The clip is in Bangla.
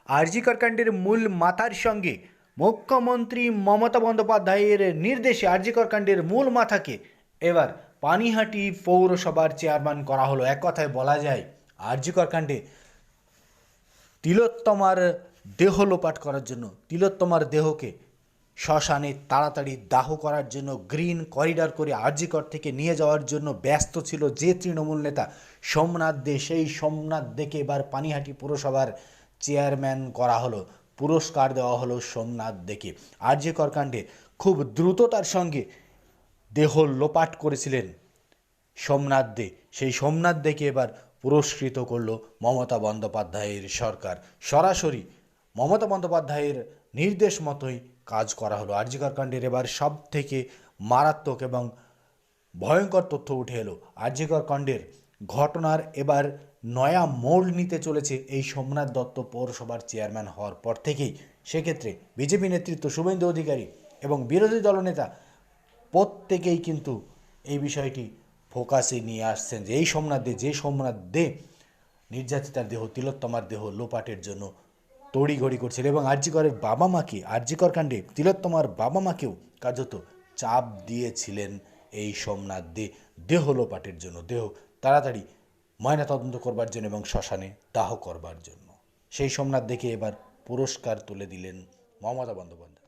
আরজিকর কাণ্ডের মূল মাথার সঙ্গে মুখ্যমন্ত্রী মমতা বন্দ্যোপাধ্যায়ের নির্দেশে আরজিকর কাণ্ডের মূল মাথাকে এবার পানিহাটি পৌরসভার চেয়ারম্যান করা হলো। এক কথায় বলা যায় আরজিকর কাণ্ডে তিলোত্তমার দেহ লোপাট করার জন্য, তিলোত্তমার দেহকে শ্মশানে তাড়াতাড়ি দাহ করার জন্য, গ্রিন করিডর করে আরজিকর থেকে নিয়ে যাওয়ার জন্য ব্যস্ত ছিল যে তৃণমূল নেতা সোমনাথ দে, সেই সোমনাথ দেকে এবার পানিহাটি পুরসভার চেয়ারম্যান করা হলো। পুরস্কার দেওয়া হলো সোমনাথ দেকে। আরজিকর কাণ্ডে খুব দ্রুততার সঙ্গে দেহ লোপাট করেছিলেন সোমনাথ দে, সেই সোমনাথ দেকে এবার পুরস্কৃত করল মমতা বন্দ্যোপাধ্যায়ের সরকার। সরাসরি মমতা বন্দ্যোপাধ্যায়ের নির্দেশ মতোই কাজ করা হলো। আরজিকর কাণ্ডের এবার সব থেকে মারাত্মক এবং ভয়ঙ্কর তথ্য উঠে এলো। আরজিকর কাণ্ডের ঘটনার এবার নয়া মোড় নিতে চলেছে এই সোমনাথ দত্ত পৌরসভার চেয়ারম্যান হওয়ার পর থেকেই। সেক্ষেত্রে বিজেপি নেতৃত্ব শুভেন্দু অধিকারী এবং বিরোধী দলনেতা প্রত্যেকেই কিন্তু এই বিষয়টি ফোকাসে নিয়ে আসছেন যে এই সোমনাথ দে নির্যাতিতার দেহ, তিলোত্তমার দেহ লোপাটের জন্য তড়িঘড়ি করছিল এবং আরজিকরের বাবা মাকে, আরজিকর কাণ্ডে তিলোত্তমার বাবা মাকেও কার্যত চাপ দিয়েছিলেন এই সোমনাথ দে দেহ লোপাটের জন্য, দেহ তাড়াতাড়ি ময়নাতদন্ত করবার জন্য এবং শ্মশানে দাহ করবার জন্য। সেই সোমনাথ দেকে এবার পুরস্কার তুলে দিলেন মমতা বন্দ্যোপাধ্যায়।